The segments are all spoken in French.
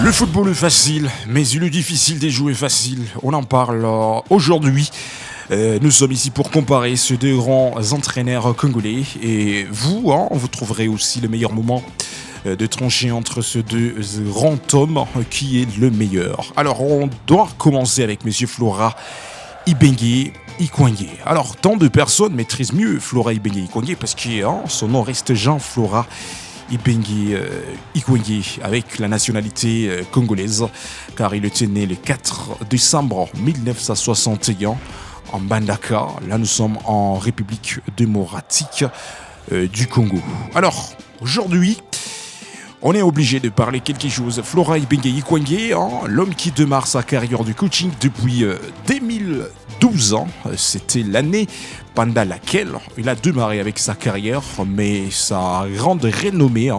Le football est facile, mais il est difficile de jouer facile. On en parle aujourd'hui. Nous sommes ici pour comparer ces deux grands entraîneurs congolais. Et vous, vous trouverez aussi le meilleur moment de trancher entre ces deux grands hommes qui est le meilleur. Alors, on doit commencer avec Monsieur Flora Ibenge Ikwange. Alors, tant de personnes maîtrisent mieux Flora Ibenge Ikwange parce que son nom reste Jean Flora Ibenge Ikwange avec la nationalité congolaise car il était né le 4 décembre 1961 en Mbandaka. Là, nous sommes en République démocratique du Congo. Alors, aujourd'hui, on est obligé de parler quelque chose. Flora Ibenge Ikwange, l'homme qui démarre sa carrière de coaching depuis 2012. C'était l'année pendant laquelle il a démarré avec sa carrière, mais sa grande renommée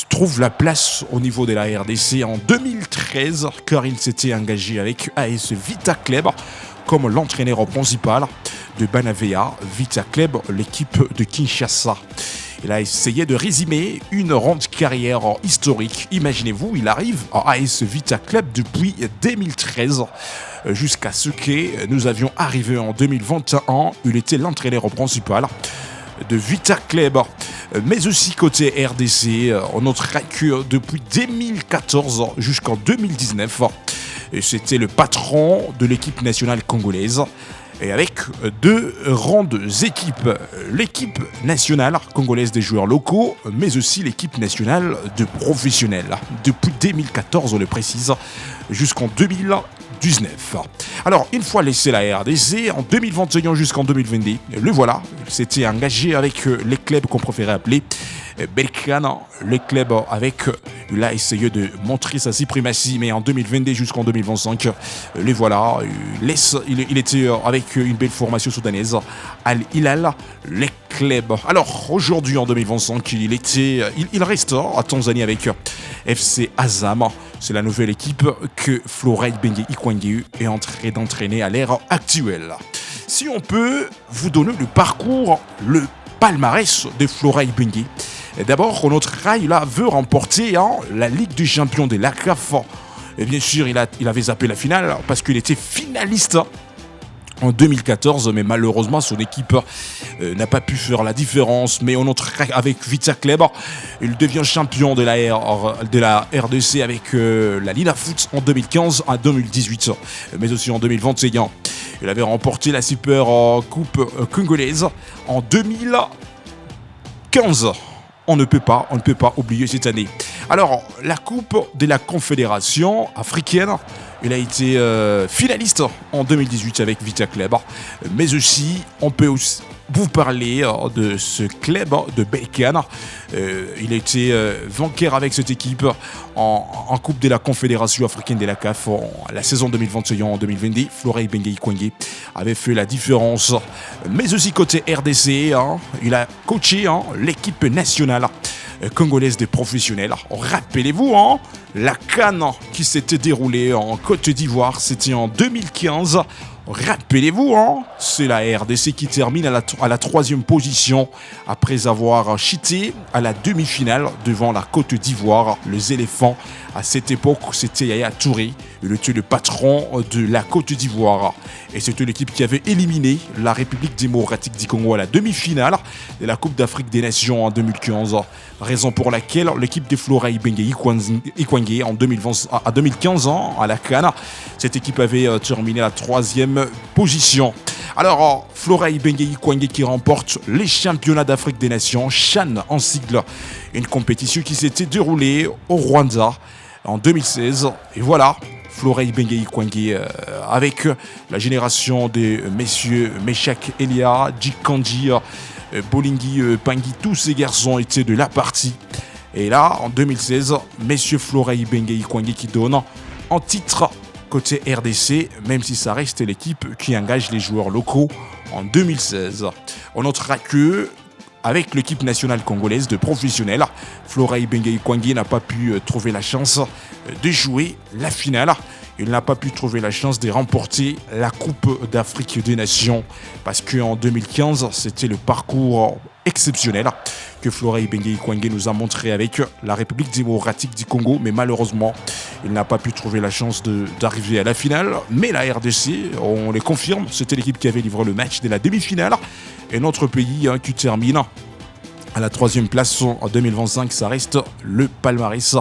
trouve la place au niveau de la RDC en 2013, car il s'était engagé avec AS Vita Club comme l'entraîneur principal de Banavea Vita Club, l'équipe de Kinshasa. Il a essayé de résumer une ronde carrière historique. Imaginez-vous, il arrive à AS Vita Club depuis 2013 jusqu'à ce que nous avions arrivé en 2021. Il était l'entraîneur principal de Vita Club, mais aussi côté RDC. On notera que depuis 2014 jusqu'en 2019, c'était le patron de l'équipe nationale congolaise. Et avec deux grandes équipes, l'équipe nationale congolaise des joueurs locaux, mais aussi l'équipe nationale de professionnels. Depuis 2014, on le précise, jusqu'en 2019. Alors, une fois laissé la RDC, en 2021 jusqu'en 2022, le voilà, il s'était engagé avec les clubs qu'on préférait appeler Belkane, les clubs avec, il a essayé de montrer sa suprématie, mais en 2022 jusqu'en 2025, les voilà, il était avec une belle formation soudanaise, Al Hilal, les clubs. Alors aujourd'hui en 2025, il reste à Tanzanie avec FC Azam. C'est la nouvelle équipe que Flora Ibenge Ikwange est en train d'entraîner à l'ère actuelle. Si on peut vous donner le parcours, le palmarès de Flora Ibenge. D'abord, notre rail veut remporter la Ligue des champions de la CAF. Et bien sûr, il avait zappé la finale parce qu'il était finaliste en 2014, mais malheureusement, son équipe n'a pas pu faire la différence. Mais avec Vita Club, il devient champion de la RDC avec la Lina Foot en 2015 à 2018, mais aussi en 2021. Il avait remporté la Super Coupe congolaise en 2015. On ne peut pas oublier cette année. Alors, la Coupe de la Confédération africaine, il a été finaliste en 2018 avec Vita Club. Mais aussi, on peut aussi vous parler de ce club de Belkane. Il a été vainqueur avec cette équipe en Coupe de la Confédération africaine de la CAF la saison 2021-2022. Flora Ibenge Ikwange avait fait la différence. Mais aussi côté RDC, il a coaché l'équipe nationale congolaise des professionnels. Rappelez-vous, la CAN qui s'était déroulée en Côte d'Ivoire, c'était en 2015. Rappelez-vous, c'est la RDC qui termine à la 3e position après avoir chuté à la demi-finale devant la Côte d'Ivoire. Les éléphants, à cette époque, c'était Yaya Touré. Il était le patron de la Côte d'Ivoire. Et c'était l'équipe qui avait éliminé la République démocratique du Congo à la demi-finale de la Coupe d'Afrique des Nations en 2015. Raison pour laquelle l'équipe de Flora Ibenge Ikwange en 2015 à la CAN, cette équipe avait terminé à la 3e position. Alors, Flora Ibenge Ikwange qui remporte les championnats d'Afrique des Nations, CHAN en sigle, une compétition qui s'était déroulée au Rwanda en 2016. Et voilà, Flora Ibenge Ikwange avec la génération de messieurs Meshak Elia, Djikandji, Bolingi Pangui, tous ces garçons étaient de la partie. Et là, en 2016, messieurs Flora Ibenge Ikwange qui donne en titre côté RDC, même si ça reste l'équipe qui engage les joueurs locaux en 2016. On notera que avec l'équipe nationale congolaise de professionnels, Flora Ibenge Ikwange n'a pas pu trouver la chance de jouer la finale. Il n'a pas pu trouver la chance de remporter la Coupe d'Afrique des Nations parce qu'en 2015, c'était le parcours exceptionnel que Florent Ibenge Ikwange nous a montré avec la République démocratique du Congo. Mais malheureusement, il n'a pas pu trouver la chance d'arriver à la finale. Mais la RDC, on les confirme, c'était l'équipe qui avait livré le match dès la demi-finale. Et notre pays qui termine à la 3e place en 2025, ça reste le palmarès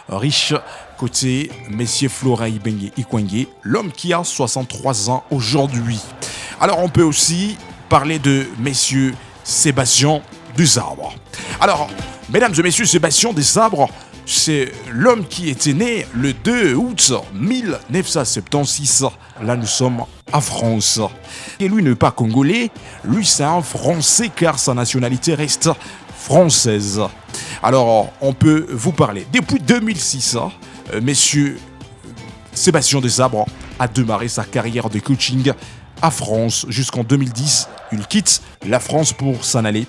riche côté messieurs Florent Ibenge Ikwange, l'homme qui a 63 ans aujourd'hui. Alors on peut aussi parler de messieurs Sébastien Desabre. Alors, mesdames et messieurs, Sébastien Desabre, c'est l'homme qui était né le 2 août 1976. Là, nous sommes en France. Et lui n'est pas congolais, lui c'est un Français car sa nationalité reste française. Alors, on peut vous parler. Depuis 2006, messieurs Sébastien Desabre a démarré sa carrière de coaching à France jusqu'en 2010. Il quitte la France pour s'en aller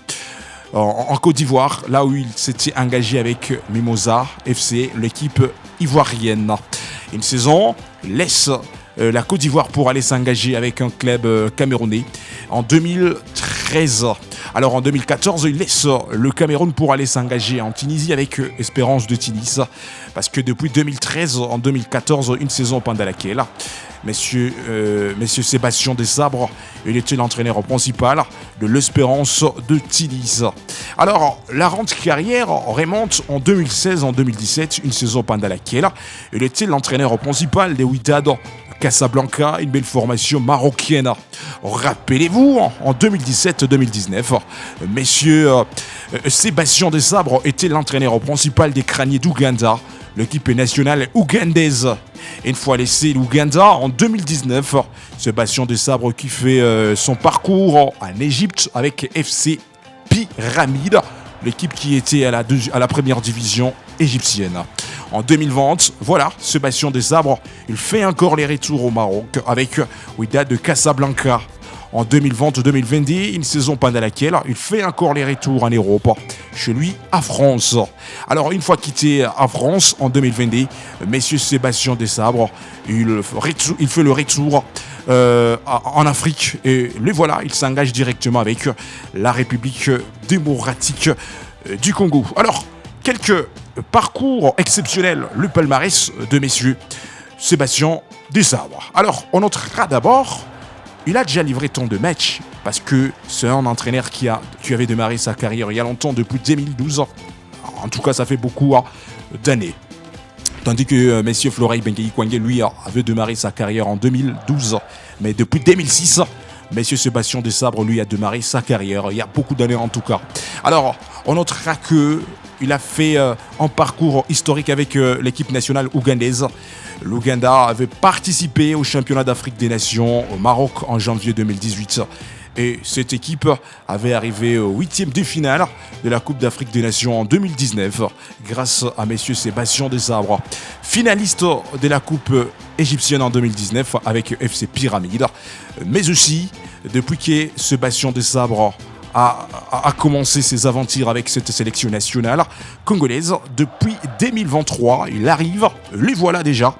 en Côte d'Ivoire, là où il s'était engagé avec Mimosa FC, l'équipe ivoirienne. Une saison, il laisse la Côte d'Ivoire pour aller s'engager avec un club camerounais en 2013. Alors en 2014, il laisse le Cameroun pour aller s'engager en Tunisie avec Espérance de Tunis. Parce que depuis 2013, en 2014, une saison pendant laquelle Monsieur Sébastien Desabre, il était l'entraîneur principal de l'Espérance de Tunis. Alors, la rente carrière remonte en 2016, en 2017, une saison pendant laquelle il était l'entraîneur principal des Wydad Casablanca, une belle formation marocaine. Rappelez-vous, en 2017-2019, messieurs Sébastien Desabre était l'entraîneur principal des Crâniers d'Ouganda, l'équipe nationale ougandaise. Une fois laissé l'Ouganda en 2019, Sébastien Desabre qui fait son parcours en Égypte avec FC Pyramide, l'équipe qui était à la première division égyptienne. En 2020, voilà, Sébastien Desabre, il fait encore les retours au Maroc avec Wydad de Casablanca. En 2020-2022, une saison pendant laquelle il fait encore les retours en Europe, chez lui à France. Alors une fois quitté à France en 2022, messieurs Sébastien Desabre, il fait le retour en Afrique et le voilà, il s'engage directement avec la République démocratique du Congo. Alors, quelques parcours exceptionnels, le palmarès de messieurs Sébastien Desabre. Alors, on notera d'abord, il a déjà livré tant de matchs parce que c'est un entraîneur qui avait démarré sa carrière il y a longtemps, depuis 2012. En tout cas, ça fait beaucoup d'années. Tandis que messieurs Florent Ibenge Ikwange, lui, avait démarré sa carrière en 2012. Mais depuis 2006, messieurs Sébastien Desabre, lui, a démarré sa carrière. Il y a beaucoup d'années en tout cas. Alors, on notera qu'il a fait un parcours historique avec l'équipe nationale ougandaise. L'Ouganda avait participé au championnat d'Afrique des Nations au Maroc en janvier 2018. Et cette équipe avait arrivé au 8e de finale de la Coupe d'Afrique des Nations en 2019 grâce à messieurs Sébastien Desabre, finaliste de la Coupe égyptienne en 2019 avec FC Pyramide. Mais aussi, depuis que Sébastien Desabre a commencé ses aventures avec cette sélection nationale congolaise. Depuis 2023, il arrive, les voilà déjà.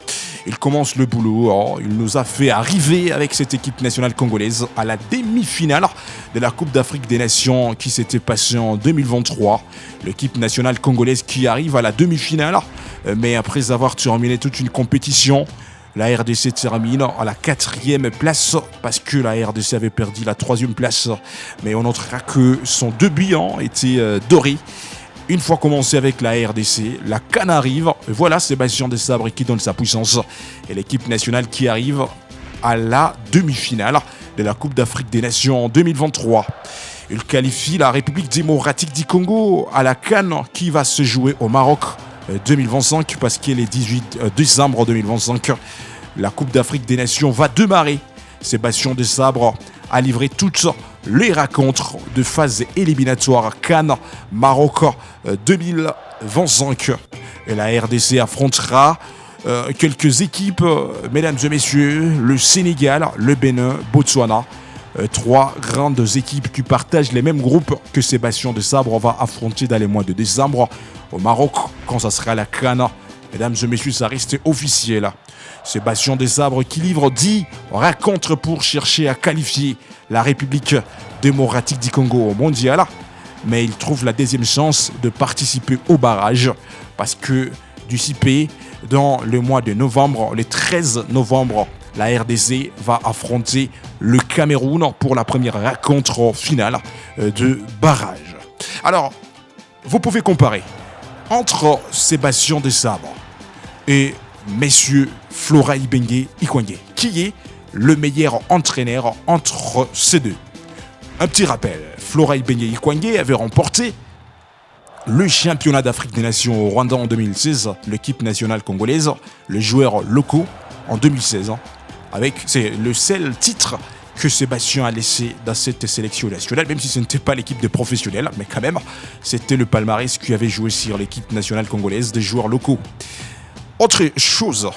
Il commence le boulot, il nous a fait arriver avec cette équipe nationale congolaise à la demi-finale de la Coupe d'Afrique des Nations qui s'était passée en 2023. L'équipe nationale congolaise qui arrive à la demi-finale, mais après avoir terminé toute une compétition, la RDC termine à la 4e place parce que la RDC avait perdu la 3e place. Mais on notera que son début était doré. Une fois commencé avec la RDC, la CAN arrive. Et voilà Sébastien Desabre qui donne sa puissance. Et l'équipe nationale qui arrive à la demi-finale de la Coupe d'Afrique des Nations en 2023. Il qualifie la République démocratique du Congo à la CAN qui va se jouer au Maroc 2025 parce qu'il est 18 décembre 2025. La Coupe d'Afrique des Nations va démarrer. Sébastien Desabre a livré toutes les rencontres de phase éliminatoire CAN Maroc 2025. Et la RDC affrontera quelques équipes, mesdames et messieurs, le Sénégal, le Bénin, Botswana. Trois grandes équipes qui partagent les mêmes groupes que Sébastien Desabre va affronter dans les mois de décembre au Maroc quand ça sera la CAN. Mesdames et messieurs, ça reste officiel. Sébastien Desabre qui livre 10 rencontres pour chercher à qualifier la République démocratique du Congo au mondial. mais il trouve la deuxième chance de participer au barrage parce que du CP, dans le mois de novembre, le 13 novembre, la RDC va affronter le Cameroun pour la première rencontre finale de barrage. Alors, vous pouvez comparer entre Sébastien Desabre et messieurs Florent Ibenge Ikwenge, qui est le meilleur entraîneur entre ces deux. Un petit rappel, Florent Ibenge Ikwenge avait remporté le championnat d'Afrique des Nations au Rwanda en 2016, l'équipe nationale congolaise, les joueurs locaux en 2016. C'est le seul titre que Sébastien a laissé dans cette sélection nationale, même si ce n'était pas l'équipe de professionnels, mais quand même, c'était le palmarès qui avait joué sur l'équipe nationale congolaise des joueurs locaux. Autre chose,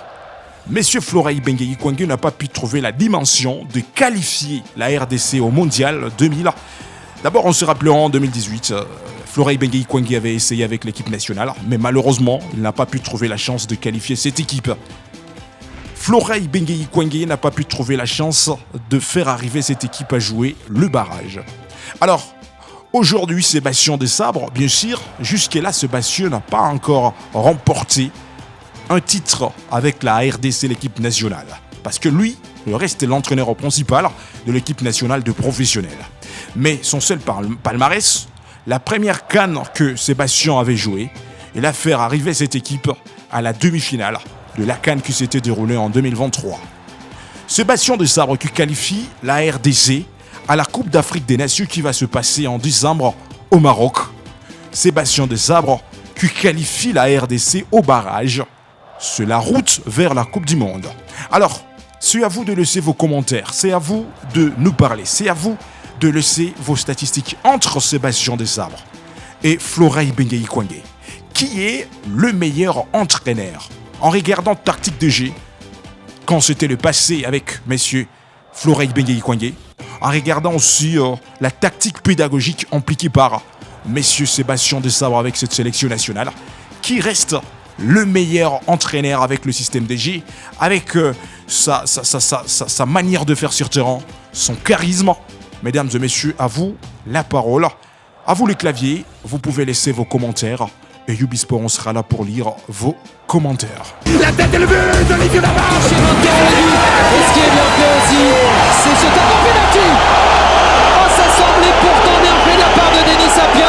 Monsieur Florent Ibenge Ikwenge n'a pas pu trouver la dimension de qualifier la RDC au Mondial 2000. D'abord, on se rappelera en 2018, Florent Ibenge Ikwenge avait essayé avec l'équipe nationale, mais malheureusement, il n'a pas pu trouver la chance de qualifier cette équipe. Florent Ibenge Ikwenge n'a pas pu trouver la chance de faire arriver cette équipe à jouer le barrage. Alors, aujourd'hui, Sébastien Desabre, bien sûr, jusque-là, Sébastien n'a pas encore remporté un titre avec la RDC, l'équipe nationale. Parce que lui, il reste l'entraîneur principal de l'équipe nationale de professionnels. Mais son seul palmarès, la première CAN que Sébastien avait joué, il a fait arriver cette équipe à la demi-finale de la CAN qui s'était déroulée en 2023. Sébastien Desabre qui qualifie la RDC à la Coupe d'Afrique des Nations qui va se passer en décembre au Maroc. Sébastien Desabre qui qualifie la RDC au barrage. C'est la route vers la Coupe du Monde. Alors, c'est à vous de laisser vos commentaires, c'est à vous de nous parler, c'est à vous de laisser vos statistiques entre Sébastien Desabre et Florent Ibenge Ikwenge. Qui est le meilleur entraîneur? En regardant tactique de jeu, quand c'était le passé avec messieurs Florent Ibenge Ikwenge, en regardant aussi la tactique pédagogique impliquée par messieurs Sébastien Desabre avec cette sélection nationale, qui reste le meilleur entraîneur avec le système de jeu, avec sa manière de faire sur terrain, son charisme. Mesdames et messieurs, à vous la parole, à vous les claviers, vous pouvez laisser vos commentaires. Et Ubisport, on sera là pour lire vos commentaires. La tête et le but de Olivier Lamarche. C'est Montiel à lui. Et ce qui est bien fait aussi, c'est ce tableau penalty. Oh, ça semblait pourtant bien fait de la part de Denis Sapien.